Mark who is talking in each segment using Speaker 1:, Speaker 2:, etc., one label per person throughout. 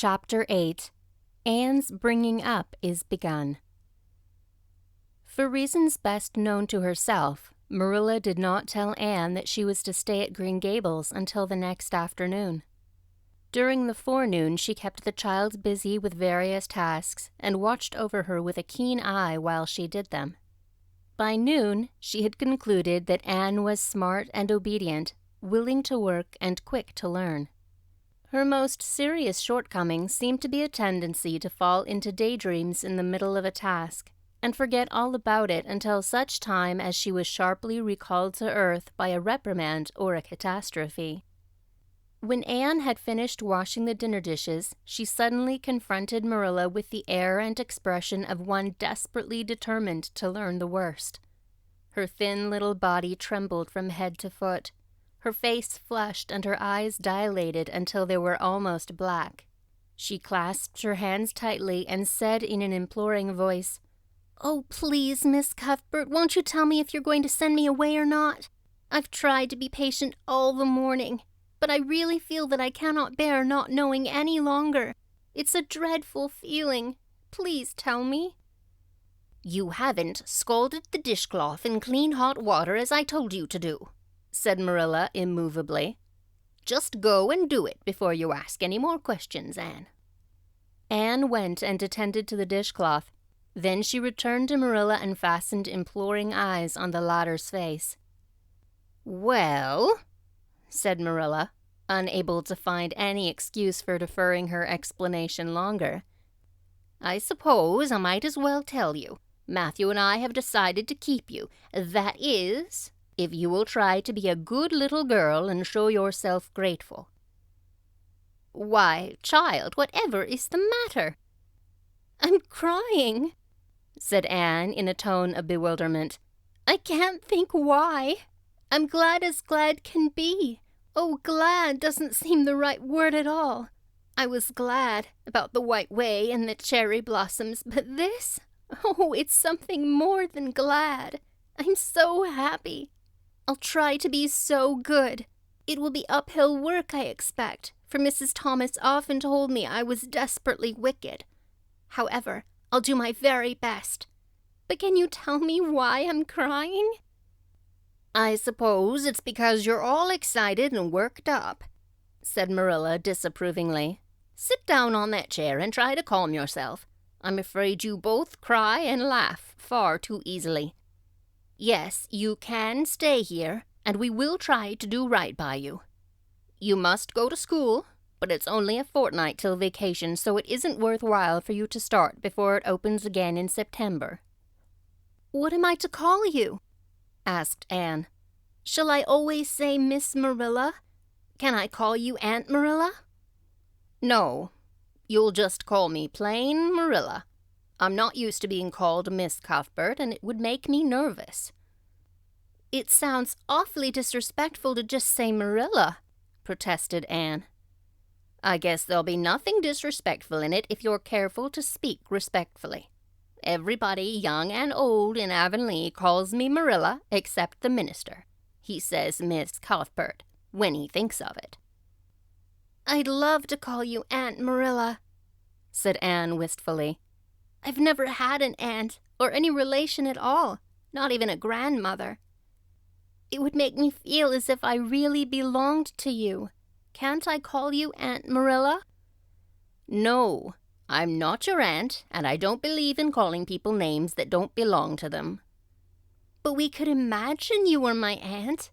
Speaker 1: Chapter 8. Anne's bringing up is begun. For reasons best known to herself, Marilla did not tell Anne that she was to stay at Green Gables until the next afternoon. During the forenoon, she kept the child busy with various tasks and watched over her with a keen eye while she did them. By noon, she had concluded that Anne was smart and obedient, willing to work and quick to learn. Her most serious shortcoming seemed to be a tendency to fall into daydreams in the middle of a task and forget all about it until such time as she was sharply recalled to earth by a reprimand or a catastrophe. When Anne had finished washing the dinner dishes, she suddenly confronted Marilla with the air and expression of one desperately determined to learn the worst. Her thin little body trembled from head to foot. Her face flushed and her eyes dilated until they were almost black. She clasped her hands tightly and said in an imploring voice, "Oh, please, Miss Cuthbert, won't you tell me if you're going to send me away or not? I've tried to be patient all the morning, but I really feel that I cannot bear not knowing any longer. It's a dreadful feeling. Please tell me." "You haven't scalded the dishcloth in clean hot water as I told you to do," said Marilla immovably. "Just go and do it before you ask any more questions, Anne." Anne went and attended to the dishcloth. Then she returned to Marilla and fastened imploring eyes on the latter's face. "Well," said Marilla, unable to find any excuse for deferring her explanation longer, "I suppose I might as well tell you. Matthew and I have decided to keep you. That is, if you will try to be a good little girl and show yourself grateful." "Why, child, whatever is the matter?" "I'm crying," said Anne in a tone of bewilderment. "I can't think why. I'm glad as glad can be. Oh, glad doesn't seem the right word at all. I was glad about the White Way and the cherry blossoms, but this? Oh, it's something more than glad. I'm so happy. I'll try to be so good. It will be uphill work, I expect, for Mrs. Thomas often told me I was desperately wicked. However, I'll do my very best. But can you tell me why I'm crying?" "I suppose it's because you're all excited and worked up," said Marilla disapprovingly. "Sit down on that chair and try to calm yourself. I'm afraid you both cry and laugh far too easily. Yes, you can stay here, and we will try to do right by you. You must go to school, but it's only a fortnight till vacation, so it isn't worthwhile for you to start before it opens again in September." "What am I to call you?" asked Anne. "Shall I always say Miss Marilla? Can I call you Aunt Marilla?" "No, you'll just call me plain Marilla. I'm not used to being called Miss Cuthbert, and it would make me nervous." "It sounds awfully disrespectful to just say Marilla," protested Anne. "I guess there'll be nothing disrespectful in it if you're careful to speak respectfully. Everybody, young and old, in Avonlea calls me Marilla except the minister. He says Miss Cuthbert when he thinks of it." "I'd love to call you Aunt Marilla," said Anne wistfully. "I've never had an aunt or any relation at all, not even a grandmother. It would make me feel as if I really belonged to you. Can't I call you Aunt Marilla?" "No, I'm not your aunt, and I don't believe in calling people names that don't belong to them." "But we could imagine you were my aunt."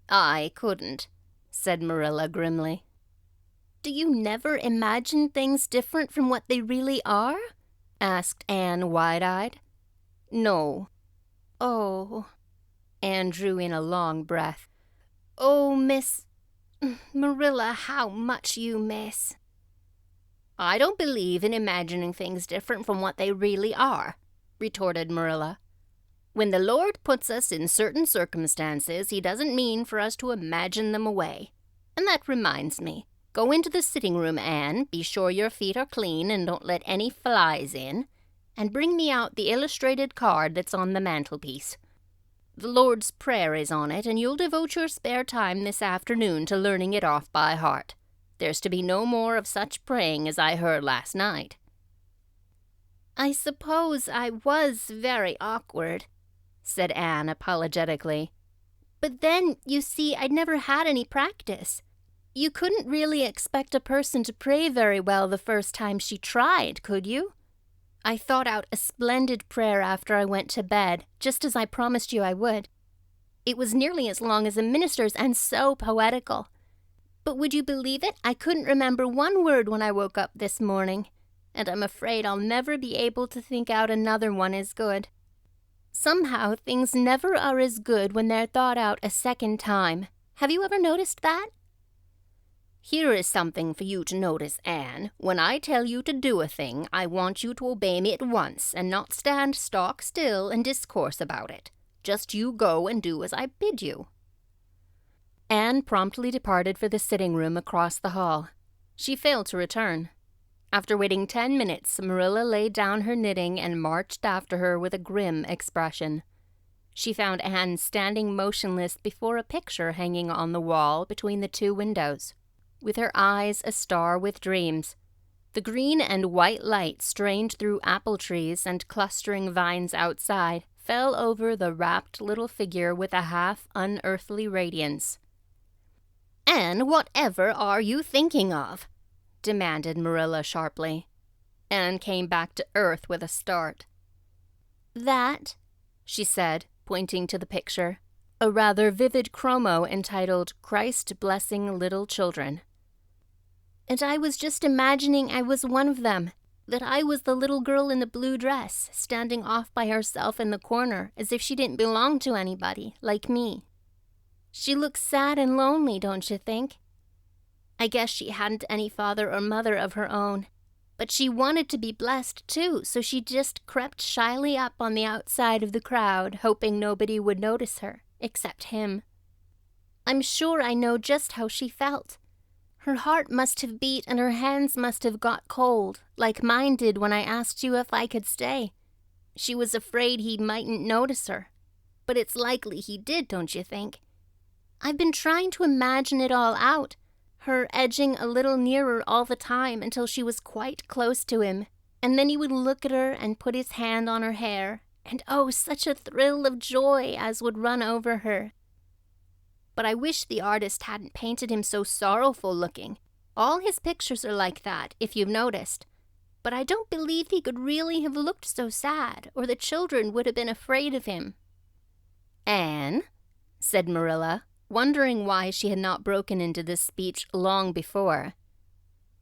Speaker 1: "I couldn't," said Marilla grimly. "Do you never imagine things different from what they really are?" asked Anne wide-eyed. "No." "Oh." Anne drew in a long breath. "Oh, Miss Marilla, how much you miss." "I don't believe in imagining things different from what they really are," retorted Marilla. "When the Lord puts us in certain circumstances, he doesn't mean for us to imagine them away. And that reminds me, go into the sitting room, Anne, be sure your feet are clean and don't let any flies in, and bring me out the illustrated card that's on the mantelpiece. The Lord's Prayer is on it, and you'll devote your spare time this afternoon to learning it off by heart. There's to be no more of such praying as I heard last night." "I suppose I was very awkward," said Anne apologetically. "But then, you see, I'd never had any practice. You couldn't really expect a person to pray very well the first time she tried, could you? I thought out a splendid prayer after I went to bed, just as I promised you I would. It was nearly as long as a minister's and so poetical. But would you believe it? I couldn't remember one word when I woke up this morning, and I'm afraid I'll never be able to think out another one as good. Somehow, things never are as good when they're thought out a second time. Have you ever noticed that?" "Here is something for you to notice, Anne. When I tell you to do a thing, I want you to obey me at once and not stand stock still and discourse about it. Just you go and do as I bid you." Anne promptly departed for the sitting room across the hall. She failed to return. After waiting 10 minutes, Marilla laid down her knitting and marched after her with a grim expression. She found Anne standing motionless before a picture hanging on the wall between the two windows, with her eyes astar with dreams. The green and white light strained through apple trees and clustering vines outside fell over the rapt little figure with a half-unearthly radiance. "Anne, whatever are you thinking of?" demanded Marilla sharply. Anne came back to earth with a start. "That," she said, pointing to the picture, a rather vivid chromo entitled "Christ Blessing Little Children." "And I was just imagining I was one of them, that I was the little girl in the blue dress, standing off by herself in the corner, as if she didn't belong to anybody, like me. She looks sad and lonely, don't you think? I guess she hadn't any father or mother of her own, but she wanted to be blessed too, so she just crept shyly up on the outside of the crowd, hoping nobody would notice her, except him. I'm sure I know just how she felt. Her heart must have beat and her hands must have got cold, like mine did when I asked you if I could stay. She was afraid he mightn't notice her, but it's likely he did, don't you think? I've been trying to imagine it all out, her edging a little nearer all the time until she was quite close to him, and then he would look at her and put his hand on her hair, and oh, such a thrill of joy as would run over her. But I wish the artist hadn't painted him so sorrowful looking. All his pictures are like that, if you've noticed. But I don't believe he could really have looked so sad, or the children would have been afraid of him." "Anne," said Marilla, wondering why she had not broken into this speech long before,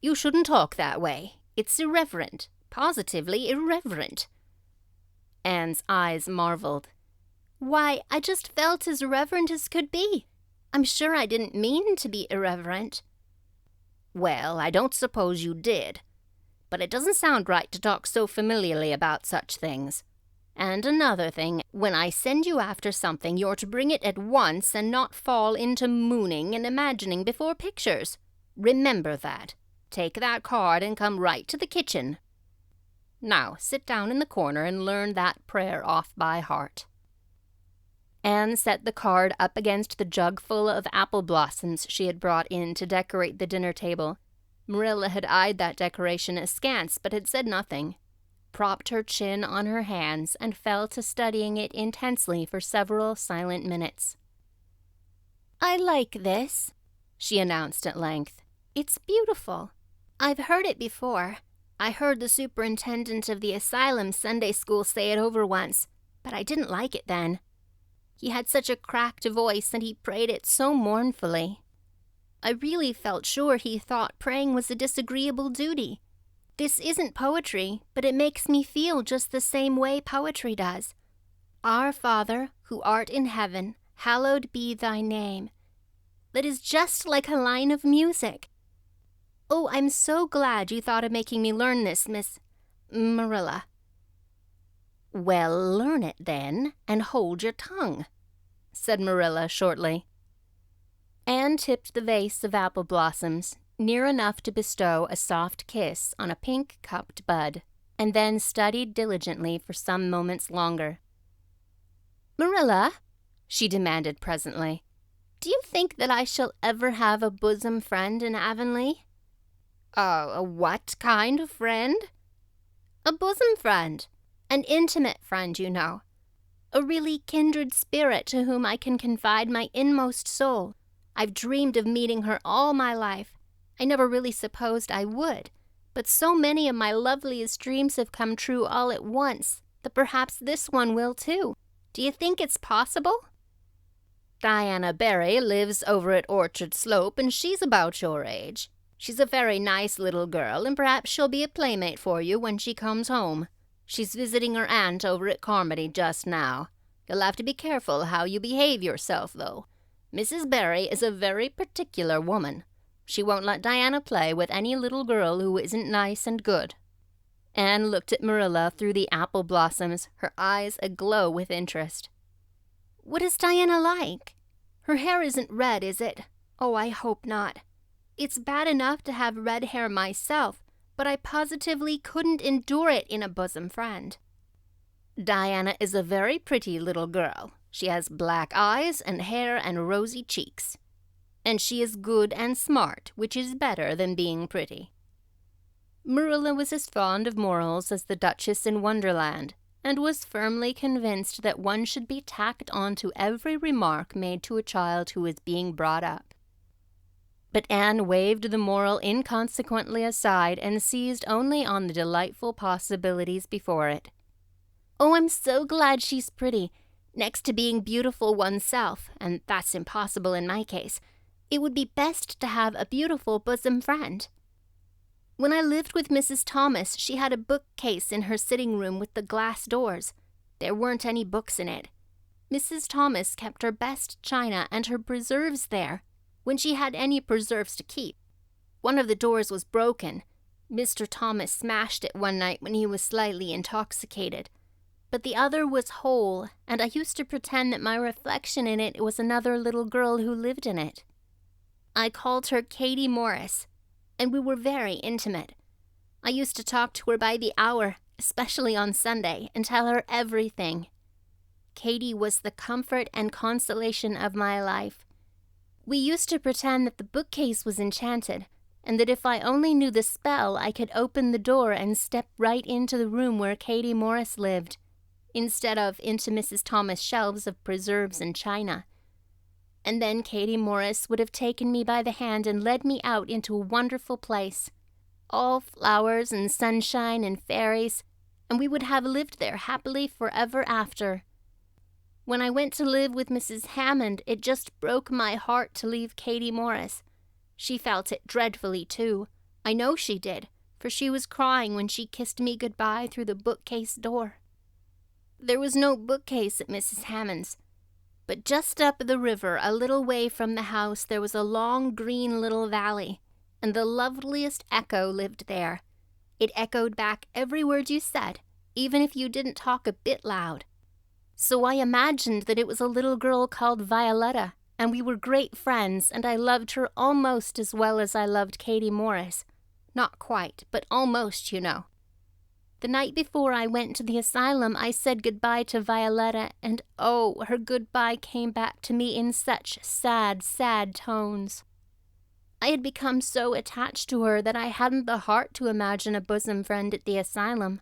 Speaker 1: "you shouldn't talk that way. It's irreverent, positively irreverent." Anne's eyes marveled. "Why, I just felt as irreverent as could be. I'm sure I didn't mean to be irreverent." "Well, I don't suppose you did. But it doesn't sound right to talk so familiarly about such things. And another thing, when I send you after something, you're to bring it at once and not fall into mooning and imagining before pictures. Remember that. Take that card and come right to the kitchen. Now, sit down in the corner and learn that prayer off by heart." Anne set the card up against the jug full of apple blossoms she had brought in to decorate the dinner table. Marilla had eyed that decoration askance, but had said nothing, propped her chin on her hands, and fell to studying it intensely for several silent minutes. "I like this," she announced at length. "It's beautiful. I've heard it before. I heard the superintendent of the asylum Sunday school say it over once, but I didn't like it then. He had such a cracked voice and he prayed it so mournfully. I really felt sure he thought praying was a disagreeable duty. This isn't poetry, but it makes me feel just the same way poetry does. Our Father, who art in heaven, hallowed be thy name. That is just like a line of music. Oh, I'm so glad you thought of making me learn this, Miss Marilla." "Well, learn it then, and hold your tongue," said Marilla shortly. Anne tipped the vase of apple blossoms near enough to bestow a soft kiss on a pink-cupped bud, and then studied diligently for some moments longer. "Marilla," she demanded presently, "do you think that I shall ever have a bosom friend in Avonlea?" What kind of friend?" "A bosom friend. An intimate friend, you know. A really kindred spirit to whom I can confide my inmost soul. I've dreamed of meeting her all my life. I never really supposed I would, but so many of my loveliest dreams have come true all at once that perhaps this one will too. Do you think it's possible?" "Diana Barry lives over at Orchard Slope, and she's about your age. She's a very nice little girl, and perhaps she'll be a playmate for you when she comes home. She's visiting her aunt over at Carmody just now. You'll have to be careful how you behave yourself, though. Mrs. Barry is a very particular woman. She won't let Diana play with any little girl who isn't nice and good." Anne looked at Marilla through the apple blossoms, her eyes aglow with interest. "What is Diana like? Her hair isn't red, is it? Oh, I hope not. It's bad enough to have red hair myself, but I positively couldn't endure it in a bosom friend." "Diana is a very pretty little girl. She has black eyes and hair and rosy cheeks. And she is good and smart, which is better than being pretty." Marilla was as fond of morals as the Duchess in Wonderland, and was firmly convinced that one should be tacked on to every remark made to a child who is being brought up. But Anne waved the moral inconsequently aside and seized only on the delightful possibilities before it. "Oh, I'm so glad she's pretty. Next to being beautiful oneself, and that's impossible in my case, it would be best to have a beautiful bosom friend. When I lived with Mrs. Thomas, she had a bookcase in her sitting room with the glass doors. There weren't any books in it. Mrs. Thomas kept her best china and her preserves there, when she had any preserves to keep. One of the doors was broken. Mr. Thomas smashed it one night when he was slightly intoxicated. But the other was whole, and I used to pretend that my reflection in it was another little girl who lived in it. I called her Katie Morris, and we were very intimate. I used to talk to her by the hour, especially on Sunday, and tell her everything. Katie was the comfort and consolation of my life. We used to pretend that the bookcase was enchanted, and that if I only knew the spell, I could open the door and step right into the room where Katie Morris lived, instead of into Mrs. Thomas' shelves of preserves and china. And then Katie Morris would have taken me by the hand and led me out into a wonderful place, all flowers and sunshine and fairies, and we would have lived there happily forever after. When I went to live with Mrs. Hammond, it just broke my heart to leave Katie Morris. She felt it dreadfully, too. I know she did, for she was crying when she kissed me goodbye through the bookcase door. There was no bookcase at Mrs. Hammond's, but just up the river, a little way from the house, there was a long green little valley, and the loveliest echo lived there. It echoed back every word you said, even if you didn't talk a bit loud. So I imagined that it was a little girl called Violetta, and we were great friends, and I loved her almost as well as I loved Katie Morris. Not quite, but almost, you know. The night before I went to the asylum, I said goodbye to Violetta, and oh, her goodbye came back to me in such sad, sad tones. I had become so attached to her that I hadn't the heart to imagine a bosom friend at the asylum,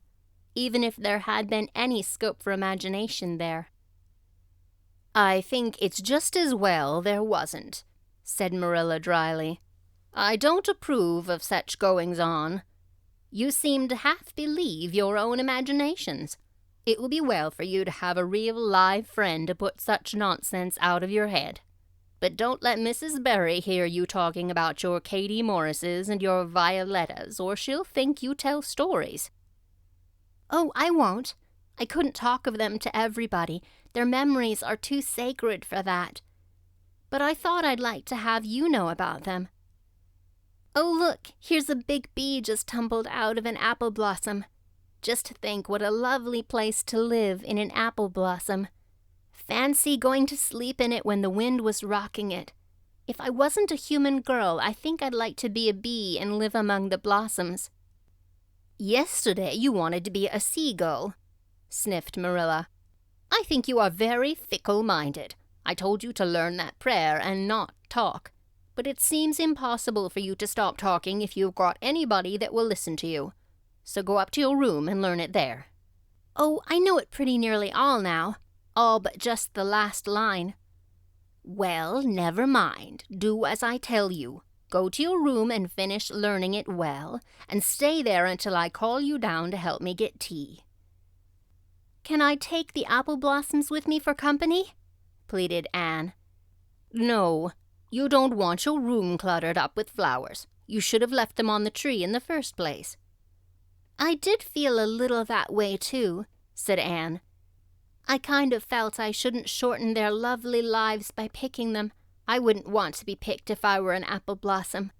Speaker 1: even if there had been any scope for imagination there. "I think it's just as well there wasn't," said Marilla dryly. "I don't approve of such goings-on. You seem to half believe your own imaginations. It will be well for you to have a real live friend to put such nonsense out of your head. But don't let Mrs. Barry hear you talking about your Katie Morrises and your Violettas, or she'll think you tell stories." "Oh, I won't. I couldn't talk of them to everybody. Their memories are too sacred for that. But I thought I'd like to have you know about them. Oh, look, here's a big bee just tumbled out of an apple blossom. Just think what a lovely place to live in an apple blossom. Fancy going to sleep in it when the wind was rocking it. If I wasn't a human girl, I think I'd like to be a bee and live among the blossoms." "Yesterday you wanted to be a seagull," sniffed Marilla. "I think you are very fickle-minded. I told you to learn that prayer and not talk. but it seems impossible for you to stop talking if you've got anybody that will listen to you. So go up to your room and learn it there." "Oh, I know it pretty nearly all now. All but just the last line." "Well, never mind. Do as I tell you. Go to your room and finish learning it well, and stay there until I call you down to help me get tea." "Can I take the apple blossoms with me for company?" pleaded Anne. "No, you don't want your room cluttered up with flowers. You should have left them on the tree in the first place." "I did feel a little that way, too," said Anne. "I kind of felt I shouldn't shorten their lovely lives by picking them. I wouldn't want to be picked if I were an apple blossom.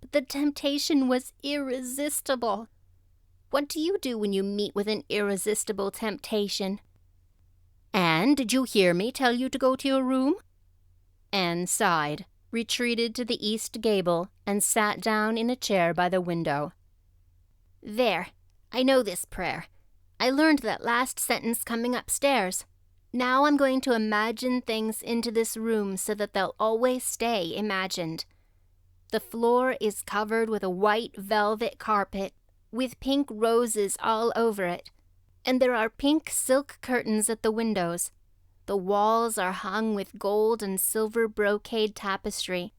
Speaker 1: But the temptation was irresistible. What do you do when you meet with an irresistible temptation?" "Anne, did you hear me tell you to go to your room?" Anne sighed, retreated to the east gable, and sat down in a chair by the window. "There, I know this prayer. I learned that last sentence coming upstairs. Now I'm going to imagine things into this room so that they'll always stay imagined. The floor is covered with a white velvet carpet, with pink roses all over it, and there are pink silk curtains at the windows. The walls are hung with gold and silver brocade tapestry.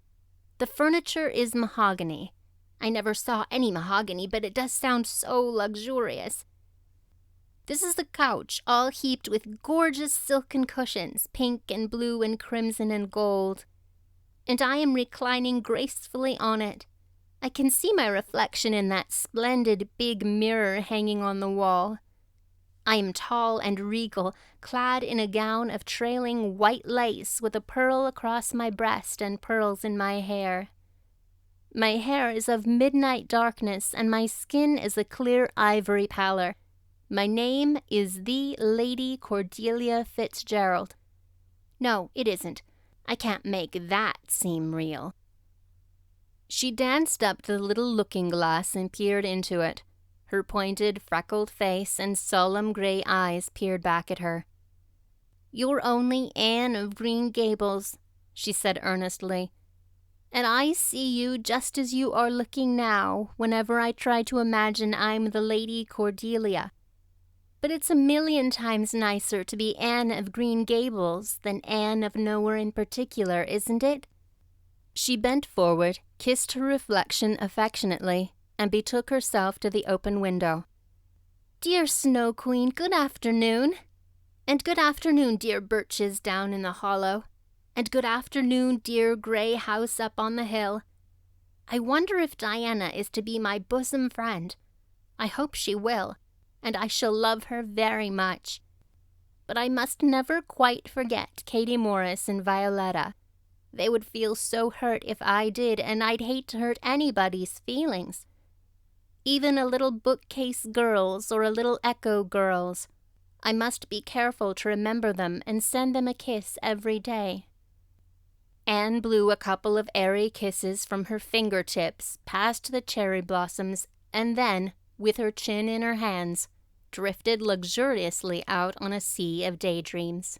Speaker 1: The furniture is mahogany. I never saw any mahogany, but it does sound so luxurious. This is the couch, all heaped with gorgeous silken cushions, pink and blue and crimson and gold. And I am reclining gracefully on it. I can see my reflection in that splendid big mirror hanging on the wall. I am tall and regal, clad in a gown of trailing white lace with a pearl across my breast and pearls in my hair. My hair is of midnight darkness, and my skin is a clear ivory pallor. My name is the Lady Cordelia Fitzgerald. No, it isn't. I can't make that seem real." She danced up to the little looking-glass and peered into it. Her pointed, freckled face and solemn gray eyes peered back at her. "You're only Anne of Green Gables," she said earnestly. "And I see you just as you are looking now whenever I try to imagine I'm the Lady Cordelia. But it's a million times nicer to be Anne of Green Gables than Anne of nowhere in particular, isn't it?" She bent forward, kissed her reflection affectionately, and betook herself to the open window. "Dear Snow Queen, good afternoon. And good afternoon, dear birches down in the hollow. And good afternoon, dear gray house up on the hill. I wonder if Diana is to be my bosom friend. I hope she will, and I shall love her very much. But I must never quite forget Katie Morris and Violetta. They would feel so hurt if I did, and I'd hate to hurt anybody's feelings. Even a little bookcase girls or a little echo girls. I must be careful to remember them and send them a kiss every day." Anne blew a couple of airy kisses from her fingertips past the cherry blossoms, and then, with her chin in her hands, drifted luxuriously out on a sea of daydreams.